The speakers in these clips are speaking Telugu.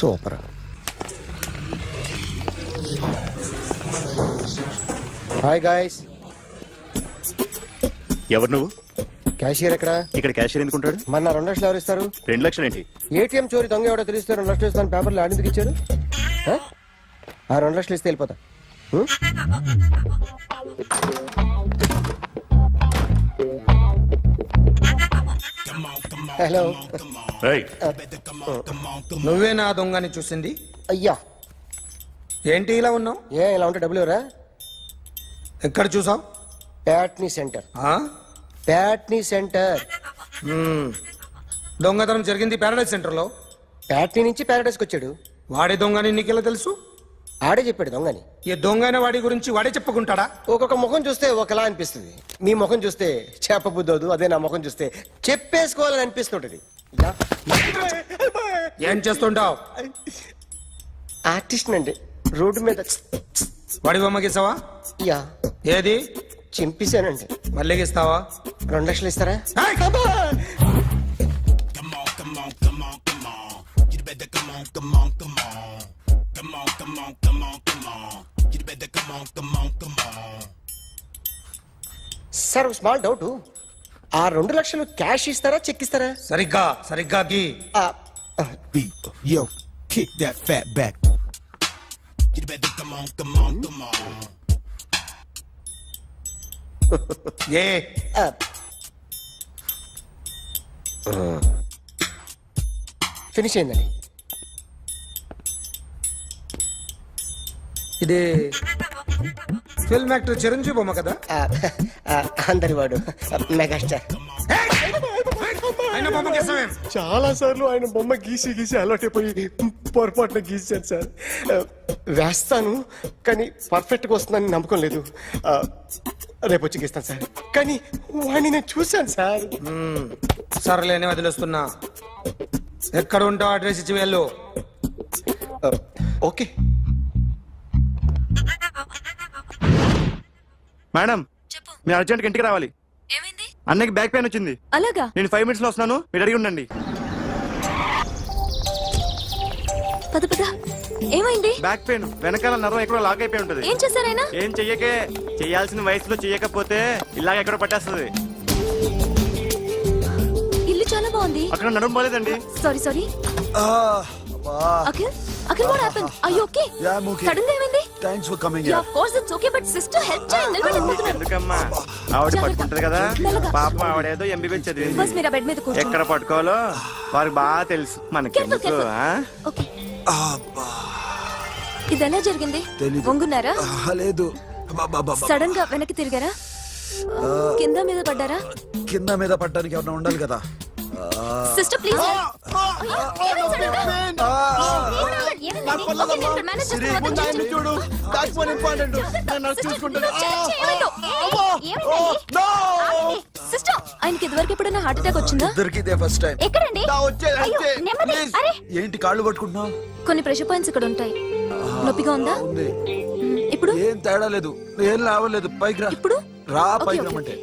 సూపర్. Hi guys. ఎవరు నువ్వు? క్యాషియర్ ఎక్కడ? ఇక్కడ క్యాషియర్ ఎందుకుంటాడు? మన 2 లక్షలు ఎవరు ఇస్తారు? 2 లక్షలు ఏంటి? ఏటీఎం చోరీ దొంగ ఎవడో తెలిస్తే 2 లక్షలు ఇస్తాను పేపర్లు ఆడిందుకు ఇచ్చారు. ఆ 2 లక్షలు ఇస్తే వెళ్ళిపోతా. హలో. నువ్వే నా దొంగని చూసింది? అయ్యా ఏంటి ఇలా ఉన్నావు? ఇలా ఉంటే డబ్బులు ఎవరా? ఎక్కడ చూసావు? ప్యాట్నీ సెంటర్. ప్యాట్నీ సెంటర్. దొంగతనం జరిగింది ప్యారడైజ్ సెంటర్ లో. ప్యాట్నీ నుంచి ప్యారడైజ్కి వచ్చాడు. వాడే దొంగని నీకెలా తెలుసు? ఆడే చెప్పాడు దొంగని. ఈ దొంగైన వాడి గురించి వాడే చెప్పుకుంటాడా? ఒక్కొక్క ముఖం చూస్తే ఒకలా అనిపిస్తుంది. మీ ముఖం చూస్తే చెప్పబుద్దోదు, అదే నా ముఖం చూస్తే చెప్పేసుకోవాలని అనిపిస్తుంటది. ఏం చేస్తుంటావు? ఆర్టిస్ట్ అండి. రోడ్డు మీద వాడి బొమ్మ గీసావా? యా. ఏది? చింపేశానండి. మళ్ళీ గీస్తావా? 2 లక్షలు ఇస్తారా? Sir small doubt. ఆ 2 లక్షలు క్యాష్ ఇస్తారా చెక్ ఇస్తారా? సరిగ్గా గీ. Yo, kick that fat back. You better come on. A finish అయిందండి. ఇది ఫిల్మ్ యాక్టర్ చిరంజీవి బొమ్మ కదా? అందరి వాడు మెగాస్టార్. ఆయన బొమ్మ గీసావేం? చాలా సార్లు ఆయన బొమ్మ గీసి అలవాటైపోయి పొరపాటున గీసాను సార్. వేస్తాను కానీ పర్ఫెక్ట్ గా వస్తుందని నమ్మకం లేదు. రేపు వచ్చి గీస్తాను సార్. కానీ వాడిని నేను చూశాను సార్. సర్లేని వదిలేస్తున్నా. ఎక్కడ ఉంటావు అడ్రస్ ఇచ్చి వెళ్ళు. ఓకే మేడం, మీరు అర్జెంట్గా ఇంటికి రావాలి. ఏమైంది? అన్నకి బ్యాక్ పెయిన్ వచ్చింది. అలాగా? నేను 5 minutes లో వస్తున్నాను, మీరు అడిగి ఉండండి. పద పద. ఏమైంది? బ్యాక్ పెయిన్, వెనకాల నరం ఎక్కడో లాక్ అయిపోయి ఉంటది. ఏం చేశారైనా? ఏం చెయ్యకే. చెయ్యాల్సిన వయసులో చెయ్యకపోతే ఇలాగ ఎక్కడో పట్టేస్తుంది. ఇల్లు చాలా బాగుంది. అక్కడ నడుము పోలేదండి. Sorry. Akhil what happened? Are you okay? Yeah, I'm okay. Sudden గా ఏమైంది? Thanks for coming Yeah, here. of course it's okay, but sister help చేయండి. నిలబడిపోతున్నారు. ఎందుకమ్మా? ఆవిడ పట్టుకుంటది కదా. మెల్లగా. పాపం ఆవిడేదో ఎంబీబీఎస్ చదివింది. బస్ మీరు ఆ బెడ్ మీద కూర్చోండి. ఎక్కడ పట్టుకోవాలో వారికి బాగా తెలుసు. మనకి Careful. Okay. ఇది ఎలా జరిగింది? తెలీదు. వంగున్నారా? లేదు. సడన్ గా వెనక్కి తిరిగారా? కింద మీద పడ్డారా? కింద మీద పడ్డానికి ఏమన్నా ఉండాలి కదా. Sister please. చూడు, that's one important. నేను చూసుకుంటాను. సిస్టర్, ఆయనకి ఇదివరకు ఎప్పుడైనా హార్ట్ అటాక్ వచ్చిందా? దొరికితే ఫస్ట్ టైం. ఎక్కడండి? ఏంటి కాళ్ళు పట్టుకుంటున్నావు? కొన్ని ప్రెషర్ పాయింట్స్ ఇక్కడ ఉంటాయి. నొప్పిగా ఉందా? ఉంది. ఇప్పుడు ఏం తేడా లేదు, ఏం లావలేదు. పైకి రా. ఇప్పుడు రా, Okay, పైకి okay. రమ్మంటే.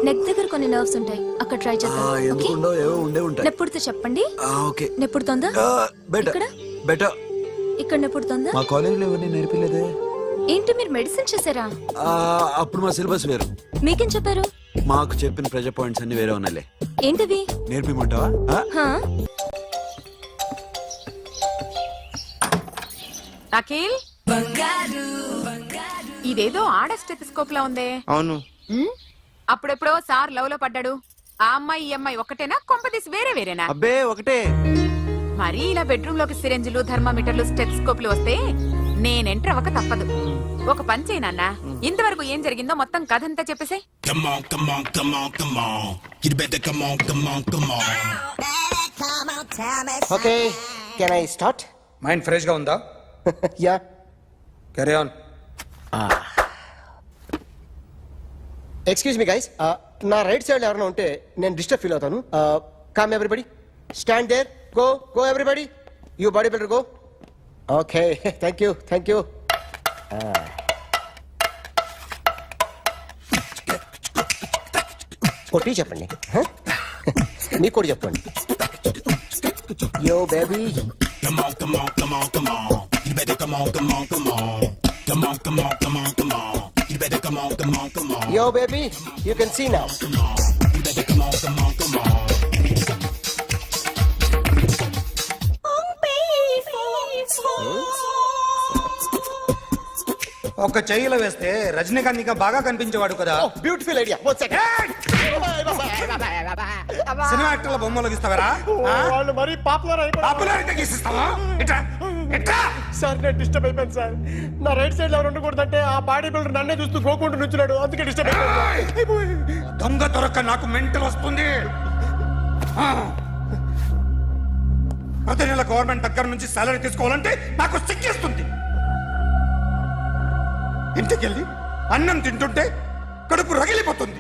నెక్ దగ్గర కొన్ని నర్వ్స్ ఉంటాయి, అక్కడ ట్రై చేద్దాం. ఓకే? ఎందుకుండో ఏవో ఉండే ఉంటాయి. నెప్పుడుతో చెప్పండి. ఓకే. నెప్పుడుతోందా? బెటర్ ఇక్కడ? బెటర్. ఇక్కడ నెప్పుడుతోందా? మా కాలేజీలో ఎవరిని నేర్పిలేదే. ఏంటి మీరు మెడిసిన్ చేశారా? అప్పుడు మా సిలబస్ వేరు. మీకేం చెప్పారు? మాకు చెప్పిన ప్రెజర్ పాయింట్స్ అన్ని వేరే ఉన్నాయిలే. ఏంటివి? నేర్పిమంటావా? హా? అఖిల్, ఇదేదో ఆడ స్టెథోస్కోప్ లా ఉందే. అవును. అప్పుడెప్పుడో సార్ లవ్ లో పడ్డాడు. ఆ అమ్మాయి ఈ అమ్మాయి ఒకటేనా? కొంపదీసి వేరేనా? అబ్బే ఒకటే. మరి ఇలా బెడ్రూమ్ లోకి సిరెంజులు, థర్మామీటర్లు, స్టెథోస్కోప్లు వస్తే నేను ఎంటర్ అవ్వక తప్పదు. ఒక పని చేయి నాన్న, ఇంతవరకు ఏం జరిగిందో మొత్తం కథ అంతా చెప్పేసే. Okay, can I start? Mind fresh గా ఉందా? Yeah. Carry on. Excuse me guys, నా రైట్ సైడ్ ఎవరైనా ఉంటే నేను డిస్టర్బ్ ఫీల్ అవుతాను. Come everybody, stand there, go everybody, you body builder go. Okay, thank you. కొట్టి చెప్పండి, మీకు కూడా చెప్పండి. Yo baby, Yo, baby, you can see now. ఒక చెయ్యిలో వేస్తే రజనీకాంత్ ఇంకా బాగా కనిపించేవాడు కదా Oh, beautiful idea. One second. Cinema యాక్టర్ల బొమ్మలు గీస్తావరా వాళ్ళు మరీ పాపులర్ అయిపోయారు. పాపులారిటీ గీసిస్తావా ఇట్రా ఇట్రా సార్ నేను డిస్టర్బ్ అయిపోయాను సార్. నా రైట్ సైడ్ లో ఎవరు ఉండకూడదంటే ఆ బాడీ బిల్డర్ నన్నే చూస్తూ గోకుంటూ నుంచున్నాడు, అందుకే డిస్టర్బ్ అయిపోయాను. దొంగ దొరక్క నాకు మెంటల్ వస్తుంది ఆ. ప్రతి నెల గవర్నమెంట్ దగ్గర నుంచి సాలరీ తీసుకోవాలంటే నాకు సిగ్గేస్తుంది. ఇంటికెళ్ళి అన్నం తింటుంటే కడుపు రగిలిపోతుంది.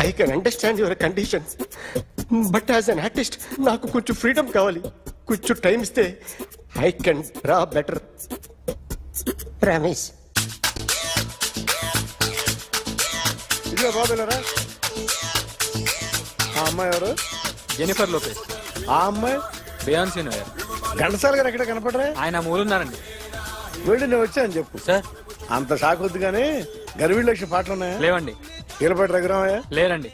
I can understand your conditions, but as an artist నాకు కొంచెం ఫ్రీడమ్ కావాలి. కొంచెం టైం ఇస్తే I can draw better. Promise. ఇదిగో బాబులరా, ఆ అమ్మాయి ఎవరు? Jennifer Lopez. ఆ అమ్మాయి బియాన్సీ నోయర్. ఘంటసాల గారు ఎక్కడ కనపడరా? ఆయన మూలున్నారండి. వెళ్ళి నేను వచ్చాను చెప్పు. సార్ అంత షాక్ వద్దు కానీ గర్వీళ్ళు లక్ష పాటలు ఉన్నాయా? లేవండి. కీలపాటి రఘురామయ్య లేరండి.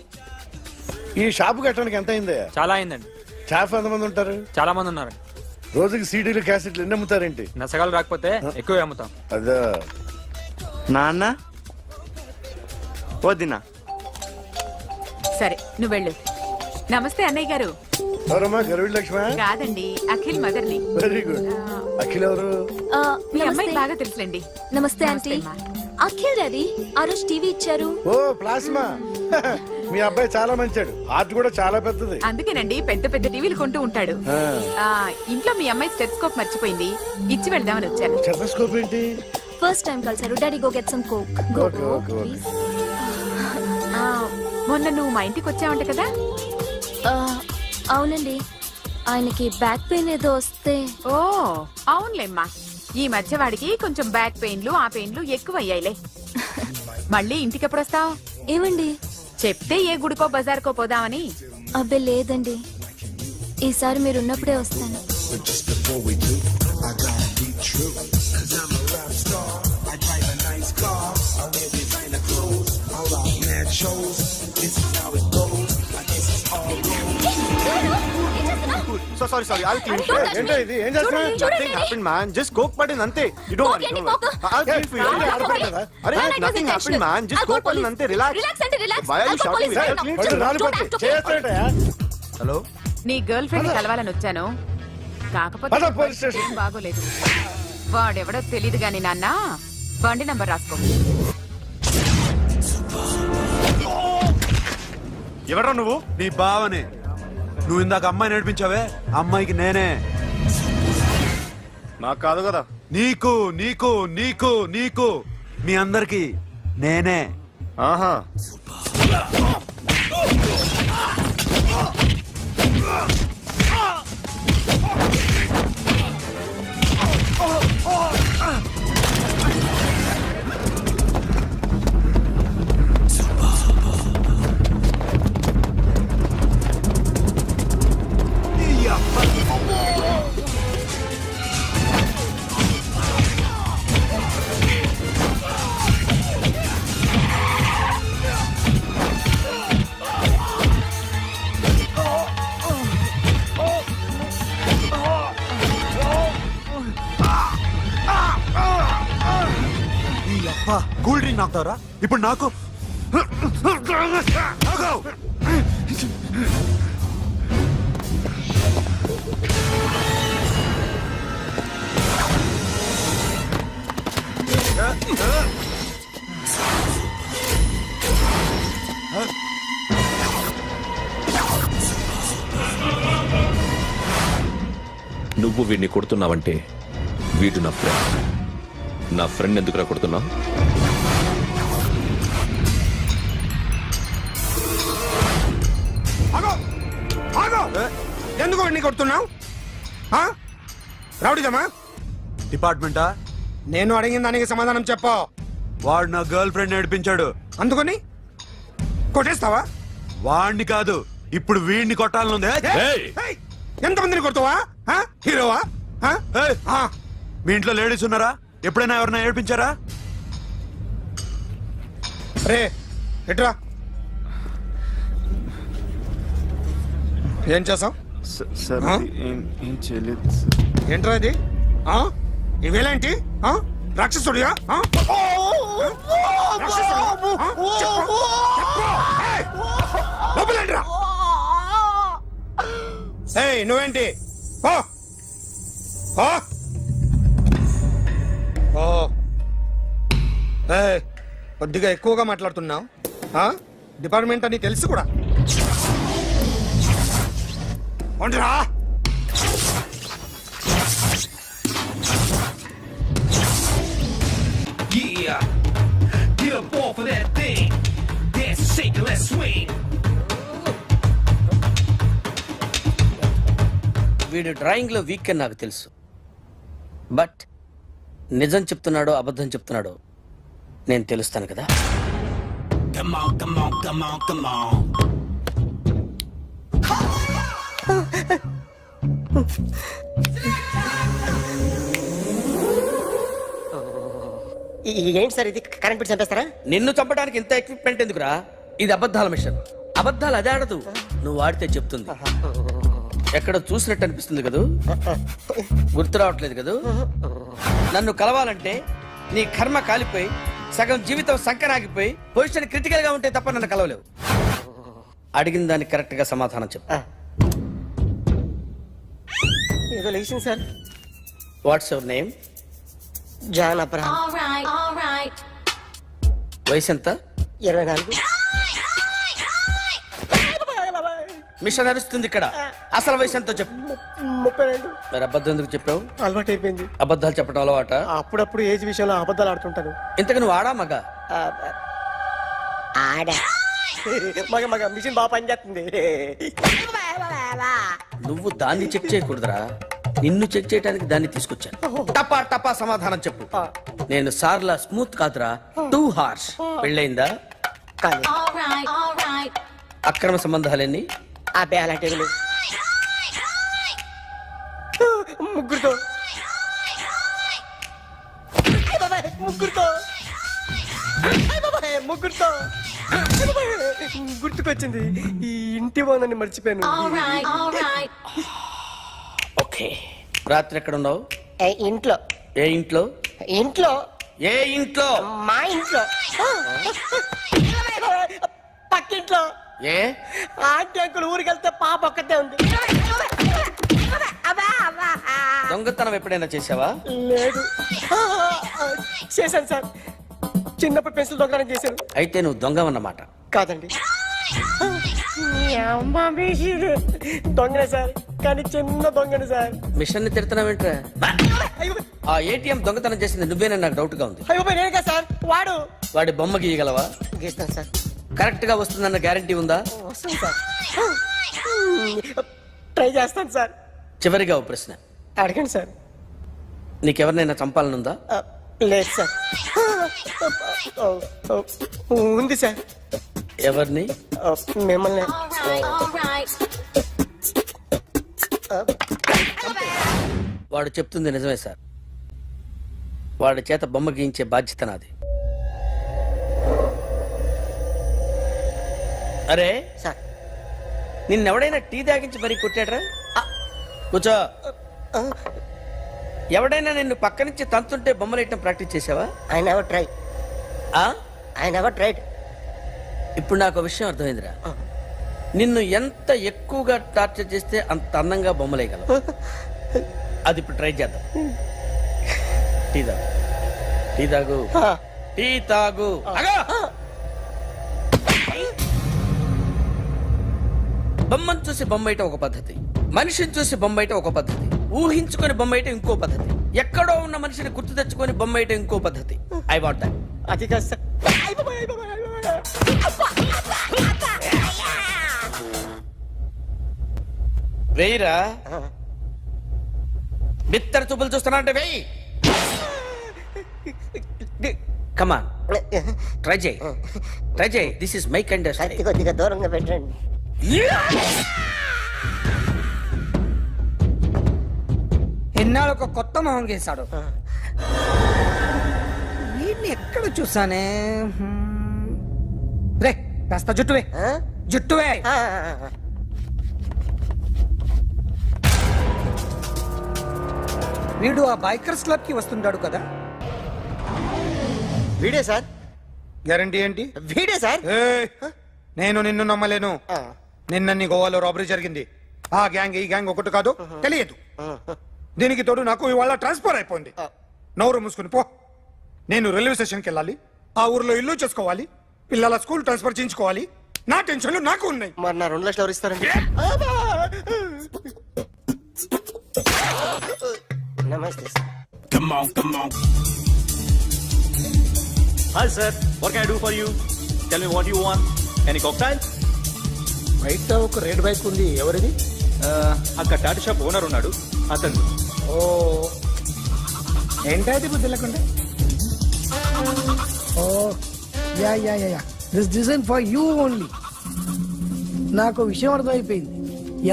ఈ షాపు కట్టడానికి ఎంత అయిందా? చాలా అయిందండి. షాప్ ఎంతమంది ఉంటారు? చాలా మంది ఉన్నారండి. రోజుకి సీడీలు క్యాసెట్లు ఎన్ని అమ్ముతారేంటి? నసగాలు రాకపోతే ఎక్కువ అమ్ముతాం. అదా నాన్న వద్దినా. సరే నువ్వు వెళ్ళు. నమస్తే అన్నయ్య గారు. ఎవరమ్మా గర్వీళ్ళ లక్ష్మ? కాదండి, అఖిల్ మదర్ని. Very good. అఖిల్ ఎవరు? ఆ, మీ అమ్మాయి నమస్తే. బాగా తెలుసులేండి. నమస్తే ఆంటీ. అమ్మా. అఖిల్ డాడీ ఆ రోజు టీవీ ఇచ్చారు. ఓ ప్లాస్మా. మీ అబ్బాయి చాలా మంచాడు, ఆర్ట్ కూడా చాలా పెద్దది. అందుకేనండి పెద్ద పెద్ద టీవీలు కొంటూ ఉంటాడు. ఆ. ఆ, ఇంట్లో మీ అమ్మాయి స్టెత్స్కోప్ మర్చిపోయింది, ఇచ్చి వెళ్దామని వచ్చాను. స్టెథోస్కోప్ ఏంటి? ఫస్ట్ టైం కలిసారు. Daddy go get some coke. Go Okay, go okay, okay. Please. ఆ, మొన్న నువ్వు మా ఇంటికి వచ్చావంట కదా. అవునండి, ఆయనకి బ్యాక్ పెయిన్ ఏదో వస్తే. ఓ అవునులేమ్మా, ఈ మధ్య వాడికి కొంచెం బ్యాక్ పెయిన్లు ఆ పెయిన్లు ఎక్కువ అయ్యాయిలే. మళ్ళీ ఇంటికి ఎప్పుడు వస్తావు? ఏమండి? చెప్తే ఏ గుడికో బజార్కో పోదామని. అబ్బే లేదండి, ఈసారి మీరు ఉన్నప్పుడే వస్తాను. So sorry sorry. I clean. ఏంటో ఇది ఏం చేస్తున్నా? Nothing happened man, just coke పడింది అంతే. You don't worry. I clean for you. అరే nothing happened man, just coke పడింది అంతే. Relax. Why are you shouting? పళ్ళు రాలిపోతాయి. చేస్తాడటయా? హలో నీ గర్ల్ ఫ్రెండ్ కలవాలని వచ్చాను, కాకపోతే పద, పోలీస్ స్టేషన్. ఏం బాగోలేదు. వాడెవడో తెలీదు గాని నాన్న, బండి నంబర్ రాసుకో. ఎవరా నువ్వు? నీ బావనే. నువ్వు ఇందాక అమ్మాయి నడిపించావే, అమ్మాయికి నేనే. నాకు కాదు కదా. నీకు నీకు నీకు నీకు మీ అందరికి నేనే. ఆహా. కూల్ డ్రింక్ నాకుతావరా ఇప్పుడు నాకు? నువ్వు వీడిని కొడుతున్నావంటే వీడు నా ఫ్రెండ్. నా ఫ్రెండ్ ఎందుకురా కొడుతున్నావు? ఎందుకు వాడిని కొడుతున్నావు? రౌడీజమా? డిపార్ట్మెంటా? నేను అడిగిన దానికి సమాధానం చెప్పు. వాడు నా గర్ల్ ఫ్రెండ్ నడిపించాడు. అందుకని కొట్టేస్తావా? వాడిని కాదు, ఇప్పుడు వీడిని కొట్టాలనుంది. ఏయ్! ఏయ్! ఎంతమందిని కొడతావా ఆ? హీరోవా ఆ? ఏయ్, ఆ. మీ ఇంట్లో లేడీస్ ఉన్నారా? ఎప్పుడైనా ఎవరైనా ఏడిపించారా? రే ఎట్రా ఏం చేసావు సార్ ఆ? ఏం చేయలేదు సార్. ఏంట్రా ఇది ఆ? ఇవేలాంటి ఆ? రాక్షసుడియా ఆ? రాక్షసుడియా? ఆ? చెప్పు. ఏయ్! లోపలేంట్రా? ఏయ్ నువ్వేంటి ఓ ఓ ఓ ఏయ్, కొద్దిగా ఎక్కువగా మాట్లాడుతున్నావు ఆ? డిపార్ట్మెంట్ అని తెలుసు కూడా ఒంటరా Yeah, get up off of that thing. Dance and shake and let's swing. వీడు డ్రాయింగ్ లో వీక్ అని నాకు తెలుసు బట్ నిజం చెప్తున్నాడో అబద్ధం చెప్తున్నాడో నేను తెలుస్తాను కదా. Come on, come on, come on, come on. ఏంటి సార్ ఇది కరెంట్ బిల్ చంపేస్తారా? నిన్ను చంపడానికి ఇంత ఎక్విప్మెంట్ ఎందుకురా? ఇది అబద్ధాల మిషన్. అబద్ధాలు అదే ఆడదు, నువ్వు ఆడితే చెప్తుంది. ఎక్కడ చూసినట్టు అనిపిస్తుంది కదూ, గుర్తు రావట్లేదు కదూ. నన్ను కలవాలంటే నీ కర్మ కాలిపోయి సగం జీవితం సంకరాగిపోయి పొజిషన్ క్రిటికల్ గా ఉంటే తప్ప నన్ను కలవలేవు. అడిగిన దానికి కరెక్ట్ గా సమాధానం చెప్పు. ఏదో లేచింది sir. What's your name? John Abraham. వయసు ఎంత? 24. మిషన్ నడుస్తుంది ఇక్కడ. అసలు వయసు ఎంతో చెప్పు. 32. మరి అబద్ధం ఎందుకు చెప్పావు? అలవాటు అయిపోయింది. అబద్ధాలు చెప్పడం అలవాట? అప్పుడప్పుడు ఏజ్ విషయంలో అబద్ధాలు ఆడుతుంటాను. ఇంతకు నువ్వు ఆడా మగ? ఆడా మగ మగ మిషన్ బాగా పనిచేస్తుంది. నువ్వు దాన్ని చెక్ చేయకూడదురా, నిన్ను చెక్ చేయడానికి దాన్ని తీసుకొచ్చాను. టపా టపా సమాధానం చెప్పు. నేను సార్లా స్మూత్ కాదురా, టూ హార్ష్. పెళ్ళైందా? కానీ అక్రమ సంబంధాలన్నీ? అబ్బే అలాంటి లేవు. ముగ్గురుతో ముగ్గురుతో ముగ్గురుతో గుర్తుకొచ్చింది. ఈ ఇంటి వాళ్ళని మర్చిపోయాను. ఓకే. రాత్రి ఎక్కడ ఉన్నావు? ఇంట్లో. ఏ ఇంట్లో? ఇంట్లో. ఏ ఇంట్లో? మా ఇంట్లో. పక్కింట్లో. ఏ ఆంటీ అంకుల్ ఊరికి వెళ్తే పాప ఒక్కతే ఉంది. దొంగతనం ఎప్పుడైనా చేసావా? లేదు. చేశాను సార్, చిన్నప్పుడు పెన్సిల్ దొంగతనం చేశాను. అయితే నువ్వు దొంగవన్నమాట. కాదండి, దొంగనే సార్, కానీ చిన్న దొంగని సార్. మిషన్ ని తిడుతున్నావేంట్రా? ఆ ఏటీఎం దొంగతనం చేసింది నువ్వేనని నాకు డౌట్ గా ఉంది. అయ్యో నేను కదా సార్, వాడి బొమ్మ గీయగలవా? గీస్తాను సార్. కరెక్ట్ గా వస్తుందన్న గ్యారంటీ ఉందా? వస్తాను సార్, ట్రై చేస్తాను సార్. చివరిగా ఓ ప్రశ్న అడగండి సార్. నీకెవరినైనా చంపాలనుందా? లేదు సార్. ఉంది సార్. ఎవరిని? మిమ్మల్ని. వాడు చెప్తుంది నిజమే సార్. వాడి చేత బొమ్మ గీయించే బాధ్యత నాది. అరే సార్, నిన్నెవడైనా టీ తాగించి మరీ కొట్టాడ్రా? కూర్చో. ఎవడైనా నిన్ను పక్క నుంచి తంతుంటే బొమ్మలేయటం ప్రాక్టీస్ చేసావా? I never try. I never tried. ఇప్పుడు నాకు విషయం అర్థమైందిరా. నిన్ను ఎంత ఎక్కువగా టార్చర్ చేస్తే అంత అందంగా బొమ్మలేయగలవు. అది ఇప్పుడు ట్రై చేద్దాం. టీ తాగు, టీ తాగు, టీ తాగు. బొమ్మను చూసి బొమ్మేయటం ఒక పద్ధతి, మనిషిని చూసి బొమ్మేయటం ఒక పద్ధతి, ఊహించుకొని బొమ్మేయటం ఇంకో పద్ధతి, ఎక్కడో ఉన్న మనిషిని గుర్తు తెచ్చుకొని బొమ్మేయటం ఇంకో పద్ధతి. I want that. అది కాదు సార్. వేయిరా. బిత్తర చూపులు చూస్తున్నా అంటే వేయి. కమాన్, ట్రై చేయి, ట్రై చేయి. This is my kind of కొద్దిగా దూరంగా పెట్టండి. ఎన్నాళ్ళు ఒక కొత్త మొహం గీశాడు. వీడిని ఎక్కడ చూసానే? రే కాస్త జుట్టువే, జుట్టువే. వీడు ఆ బైకర్స్ క్లబ్ కి వస్తుంటాడు కదా? వీడే సార్, గ్యారంటీ ఏంటి? వీడే సార్. ఏయ్, నేను నిన్ను నమ్మలేను. నిన్న నీ గోవాలో రాబరీ జరిగింది. ఆ గ్యాంగ్ ఈ గ్యాంగ్ ఒకటి కాదు, తెలియదు. దీనికి తోడు నాకు ఇవాళ ట్రాన్స్ఫర్ అయిపోయింది. నోరు మూసుకుని పో. నేను రైల్వే స్టేషన్కి వెళ్ళాలి, ఆ ఊర్లో ఇల్లు చేసుకోవాలి, పిల్లల స్కూల్ ట్రాన్స్ఫర్ చేయించుకోవాలి. నా టెన్షన్లు నాకు ఉన్నాయి. మరి నా 2 లక్షలు ఎవరు ఇస్తారండి? నమస్తే sir. Hi sir, what can I do for you? Tell me what you want. Any cocktail? బయట ఒక రెడ్ బైక్ ఉంది, ఎవరిది? అక్కడ టాటా షాప్ ఓనర్ ఉన్నాడు, అతను. ఓ ఏంటది బుద్ధి లేకుండా? ఓ yeah yeah yeah yeah this design for you only. నాకు విషయం అర్థమైపోయింది.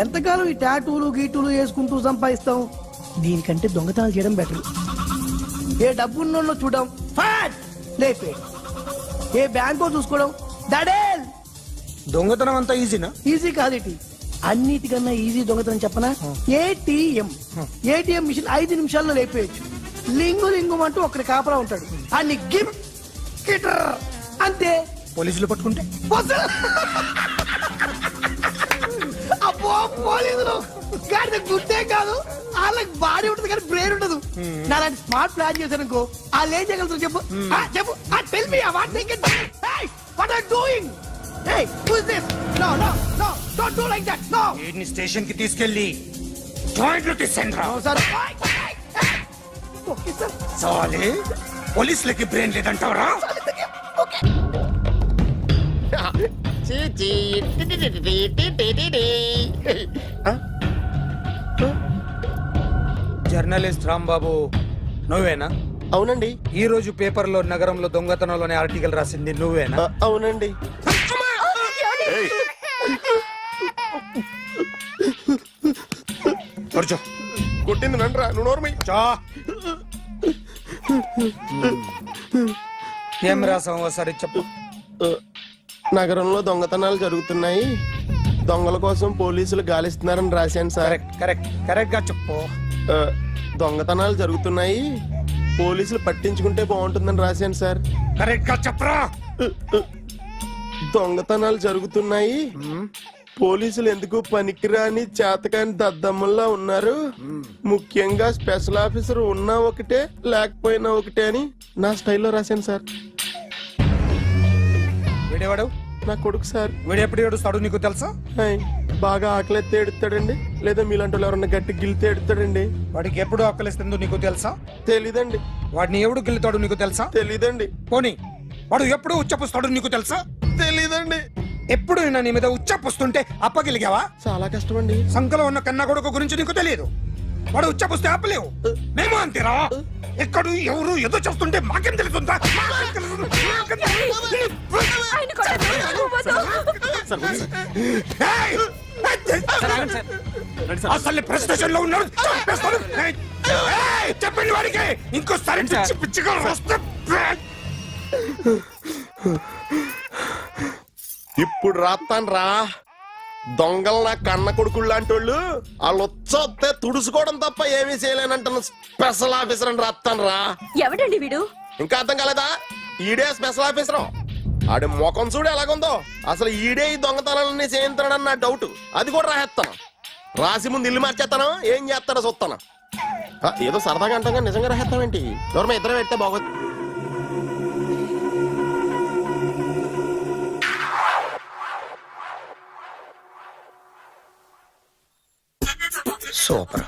ఎంతకాలం ఈ టాటూలు గీటూలు వేసుకుంటూ సంపాదిస్తాం? దీనికంటే దొంగతనాలు చేయడం బెటర్. ఏ డబ్బున్నోళ్ళు చూడడం ఫాట్ లేపే, ఏ బ్యాంకో చూసుకోవడం దడేల్. దొంగతనం అంతా ఈజీనా? ఈజీ కాదేటి, అన్నిటికన్నా ఈజీ దొంగతనం చెప్పనా? ఏటీఎం. ఏటీఎం మిషన్ 5 నిమిషాల్లో లేపేయచ్చు. లింగు లింగు అంటూ ఒకటి కాపలా ఉంటాడు, అన్ని గిమ్ గిటర్ అంతే. పోలీసులు పట్టుకుంటే? అబ్బో పోలీసులు గాడి గుట్టే కాదు, వాళ్ళకి బాడీ ఉంటుంది కానీ బ్రెయిన్ ఉండదు. నాలాంటి స్మార్ట్ ప్లాన్ చేశాను వాళ్ళు ఏం చేయగలుగుతారు చెప్పు? చెప్పు, tell me what they can do. What are doing? Hey, who is this? No, no, no, don't do like that. No. వీడిని స్టేషన్ కి తీసుకెళ్ళి జాయింట్లు తీసేంద్రా. No, sir. Okay, sir. సాలే, పోలీసులకి బ్రెయిన్ లేదంటావరా? జర్నలిస్ట్ రాంబాబు నువ్వేనా? అవునండి. ఈ రోజు పేపర్లో నగరంలో దొంగతనంలోనే ఆర్టికల్ రాసింది నువ్వేనా? అవునండి. కూర్చో. కొట్టింది నండ్రా, నువ్వు నోర్మై. చా. ఏం రాసావు ఒకసారి చెప్పు. నగరంలో దొంగతనాలు జరుగుతున్నాయి, దొంగల కోసం పోలీసులు గాలిస్తున్నారని రాశాను సార్. కరెక్ట్ కరెక్ట్ కరెక్ట్ గా చెప్పు. దొంగతనాలు జరుగుతున్నాయి, పోలీసులు పట్టించుకుంటే బాగుంటుందని రాశాను సార్. కరెక్ట్ గా చెప్పరా. దొంగతనాలు జరుగుతున్నాయి, పోలీసులు ఎందుకు పనికిరాని చేతకాని దద్దమ్మల్లా ఉన్నారు, ముఖ్యంగా స్పెషల్ ఆఫీసర్ ఉన్నా ఒకటే లేకపోయినా ఒకటే అని నా స్టైల్లో రాశాను సార్. వీడేవాడు? నా కొడుకు సార్. వీడు ఎప్పుడు ఏడుస్తాడు నీకు తెలుసా? హాయ్, బాగా ఆకలిస్తే ఎడుతాడండి, లేదా మీలాంటి వాళ్ళు ఎవరన్నా గట్టి గిల్తే ఎడుతాడండి. వాడికి ఎప్పుడు ఆకలిస్తుందో నీకు తెలుసా? తెలీదండి. వాడిని ఎవడు గిల్లుతాడు నీకు తెలుసా? తెలీదండి. పోనీ వాడు ఎప్పుడు ఉచ్చపుస్తాడు నీకు తెలుసా? తెలీదండి. ఎప్పుడు నీ మీద ఉచ్చపుస్తుంటే అప్పగిలిగావా? చాలా కష్టం అండి. సంకలో ఉన్న కన్న కొడుకు గురించి నీకు తెలియదు. వాడు ఉచ్చపుస్తే ఆపలేవు, మేము అంతేరా. ఎక్కడు ఎవరు ఏదో చేస్తుంటే మాకేం తెలుస్తుందా? అసలు ప్రెస్టేషన్ లో ఉన్నాడు, చంపేస్తాను. చెప్పండి వాడికి ఇంకోసారి పిచ్చి పిచ్చిగా వస్తే. ఇప్పుడు రాత్తాను రా. దొంగలు నా కన్న కొడుకులు లాంటి వాళ్ళు వాళ్ళు వచ్చొస్తే తుడుచుకోవడం తప్ప ఏమీ చేయలేనంటున్న స్పెషల్ ఆఫీసర్ అని రాత్తాను రా. ఎవడండి వీడు? ఇంకా అర్థం కాలేదా? ఈడే స్పెషల్ ఆఫీసర్. ఆడి ముఖం చూడు ఎలాగుందో. అసలు ఈడే ఈ దొంగతనాలన్నీ చేయించాడని నా డౌట్. అది కూడా రాసేస్తాను. రాసి ముందు ఇల్లు మార్చేస్తాను, ఏం చేస్తాడో చూస్తాను. ఏదో సరదాగా అంటాం కానీ నిజంగా రాసేస్తామేంటి? ఎవరు ఇద్దరం పెడితే బాగోదు. సూపర్.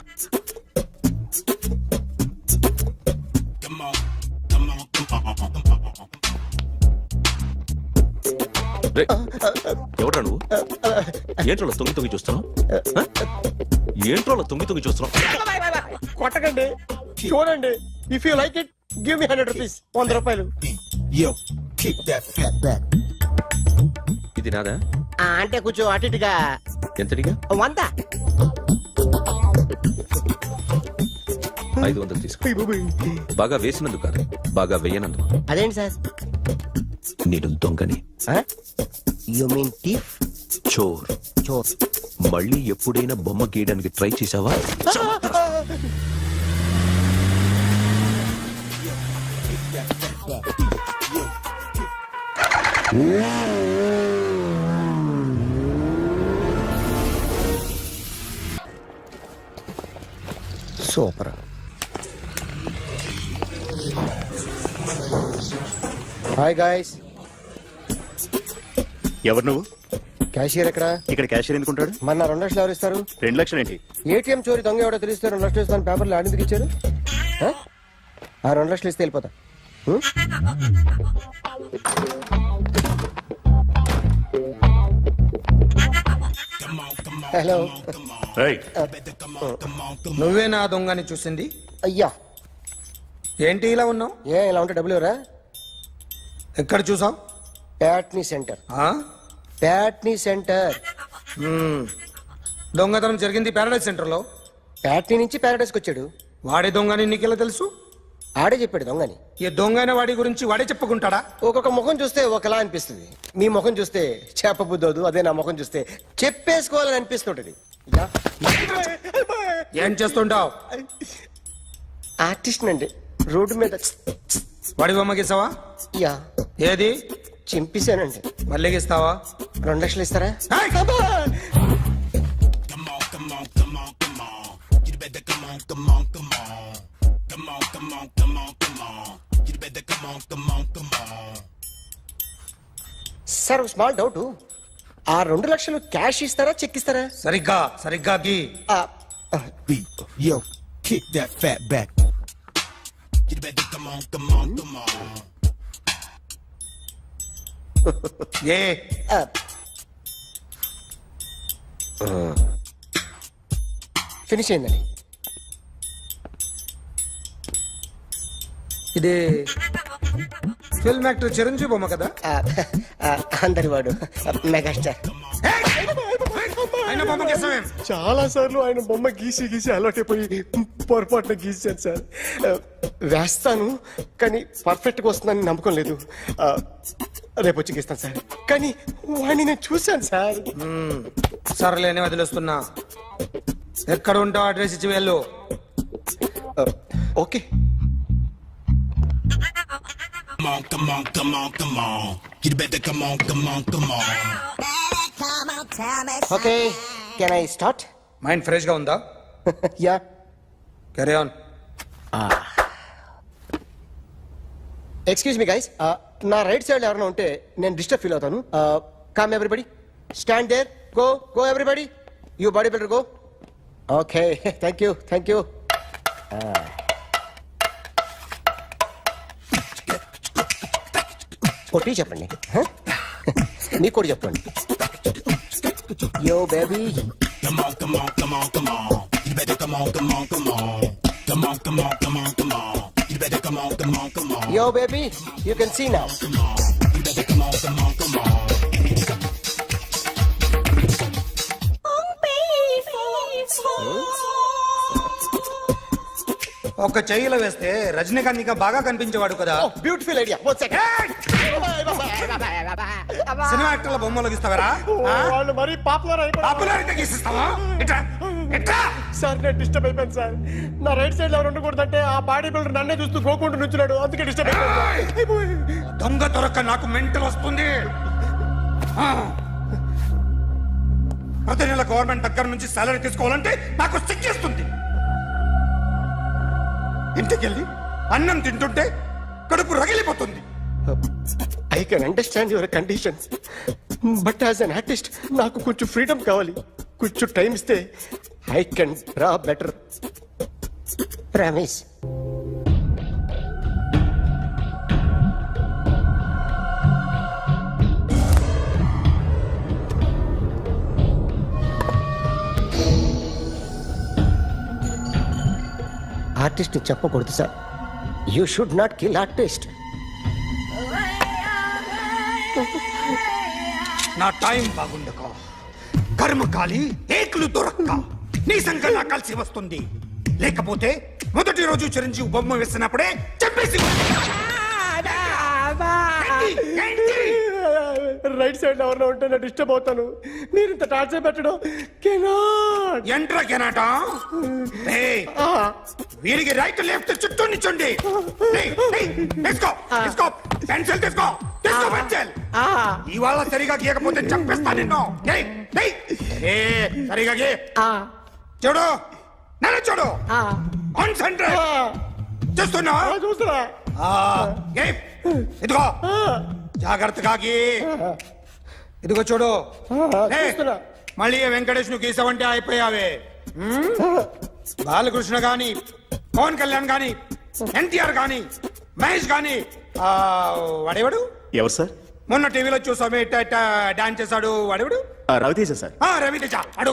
ఎవడ్రా నువ్వు? ఏంట్రోలో తొంగి చూస్తున్నావు? ఏంట్రోలో తొంగి చూస్తున్నావు? కొట్టకండి, చూడండి. If you like it give me 100 rupees. 100 రూపాయలు. ఇది నాదా? అంటే కొంచెం అటు ఇటుగా. ఎంతడిగా? 100. 500 తీసుకో. బాగా వేసినందుకు కాదు, బాగా వేయనందుకు. అదేంటి సార్? నేను దొంగని, యు మీన్ టీఫ్? చోర్. చోర్. మళ్ళీ ఎప్పుడైనా బొమ్మ గీయడానికి ట్రై చేసావా? సూపర్. Hi guys. ఎవరు నువ్వు? క్యాషియర్ ఎక్కడ? ఇక్కడ క్యాషియర్ ఎందుకుంటాడు? మన 2 లక్షలు ఎవరు ఇస్తారు? 2 లక్షలు ఏంటి? ఏటీఎం చోరీ దొంగ ఎవడో తెలిస్తే 2 లక్షలు ఇస్తాను పేపర్లు ఆడిందుకు ఇచ్చారు. ఆ 2 లక్షలు ఇస్తే వెళ్ళిపోతా. హలో. నువ్వే నా దొంగని చూసింది? అయ్యా, ఏంటి ఇలా ఉన్నావు? ఇలా ఉంటే డబ్బులు ఎవరా? ఎక్కడ చూసావు? ప్యాట్నీ సెంటర్. ప్యాట్నీ సెంటర్. దొంగతనం జరిగింది పారాడైజ్ సెంటర్ లో. ప్యాట్నీ నుంచి ప్యారడైస్కి వచ్చాడు. వాడే దొంగని నీకెలా తెలుసు? ఆడే చెప్పాడు దొంగని. ఈ దొంగైన వాడి గురించి వాడే చెప్పుకుంటాడా? ఒక్కొక్క ముఖం చూస్తే ఒకలా అనిపిస్తుంది. మీ ముఖం చూస్తే చేపబుద్దోదు, అదే నా ముఖం చూస్తే చెప్పేసుకోవాలని అనిపిస్తుంటది. ఏం చేస్తుంటావు? ఆర్టిస్ట్ అండి, రోడ్డు మీద. వాడి బొమ్మ గీసావా? యా. ఏది? చింపేశానండి. మళ్ళీ గీస్తావా? 2 లక్షలు ఇస్తారా? Sir, small doubt. ఆ 2 లక్షలు క్యాష్ ఇస్తారా, చెక్ ఇస్తారా? సరిగ్గా సరిగ్గా గీ. Yo, kick that fat back. You better come on, come on, come on. A finish అయిందండి. ఇది ఫిల్మ్ యాక్టర్ చిరంజీవి బొమ్మ కదా? అందరి వాడు మెగాస్టార్. ఆయన బొమ్మ గీసావేం? చాలా సార్లు ఆయన బొమ్మ గీసి అలవాటైపోయి పొరపాటున గీసాను సార్. వేస్తాను కానీ పర్ఫెక్ట్ గా వస్తుందని నమ్మకం లేదు. రేపు వచ్చి గీస్తాను సార్. కానీ వాడిని నేను చూశాను సార్. సర్లేని వదిలేస్తున్నా. ఎక్కడ ఉంటావు అడ్రస్ ఇచ్చి వెళ్ళు. Okay. Come on, come on, come on, come on. You better come on, come on, come on. Okay, can I start? Mind fresh గా ఉందా? Yeah. Carry on. Excuse me guys, నా రైట్ సైడ్ ఎవరైనా ఉంటే నేను డిస్టర్బ్ ఫీల్ అవుతాను. Come everybody, stand there, go go everybody, you body builder go. Okay, thank you thank you. కొట్టి చెప్పండి, నీకు కూడా చెప్పండి. Yo baby. Come on, come on, come on, come on. You better come on, come on, come on. Come on, come on, come on, come on. You better come on, come on, come on. Yo baby, you can see now. Come on. You better come on, come on, come on. ఒక చెయ్యిలో వేస్తే రజనీకాంత్ ఇంకా బాగా కనిపించేవాడు కదా. Beautiful idea. One second. Cinema యాక్టర్ల బొమ్మలు గీస్తావరా? వాళ్ళు మరి పాపులారిటీ గీసిస్తావా? సార్, నేను డిస్టర్బ్ అయిపోయాను సార్. నా రైట్ సైడ్ ఎవరు ఉండకూడదంటే ఆ బాడీ బిల్డర్ నన్నే చూస్తూ గోకుంటూ నుంచున్నాడు, అందుకే డిస్టర్బ్ అయిపోయాను. దొంగ దొరక్క నాకు మెంటల్ వస్తుంది. ప్రతి నెల గవర్నమెంట్ దగ్గర నుంచి సాలరీ తీసుకోవాలంటే నాకు సిగ్గేస్తుంది. ఇంటికెళ్ళి అన్నం తింటుంటే కడుపు రగిలిపోతుంది. I can understand your conditions, but as an artist నాకు కొంచెం ఫ్రీడమ్ కావాలి. కొంచెం టైం ఇస్తే I can draw better. Promise. Artist చెప్పకూడదు sir. You should not kill artist. నా టైం బాగుండక కర్మకాలి ఏకులు దొరక్క నీ సంఘం నా కలిసి వస్తుంది. లేకపోతే మొదటి రోజు చిరంజీవి బొమ్మ వేసినప్పుడే చెప్పేసి రైట్ సైడ్ ఎవరిలో ఉంటే నేను డిస్టర్బ్ అవుతాను. మీరు ఇంత టార్చర్ పెట్టడం కెనాట్. ఎంట్రా కెనాట వీరికి రైట్ లెఫ్ట్ చుట్టూ నిచ్చండి. తీసుకో పెన్సిల్ తీసుకో పెన్సిల్. ఇవాళ సరిగా గీయకపోతే చంపేస్తా నిన్ను. సరిగా గీ. చూడు నన్ను చూడు. కాన్సంట్రేట్ చూస్తున్నా. చూస్తున్నా. ఇదిగో జాగ్రత్తగా గీ. ఇదిగో చూడు. చూస్తున్నా. మళ్ళీ వెంకటేష్ ను గీసావంటే అయిపోయావే. బాలకృష్ణ గాని, పవన్ కళ్యాణ్ గాని, ఎన్టీఆర్ గాని, మహేష్ గాని, వాడేవాడు ఎవరు సార్? మొన్న టీవీలో చూసామే డాన్స్ చేశాడు వాడేవాడు. రవితేజ సార్. రవితేజ అడుగు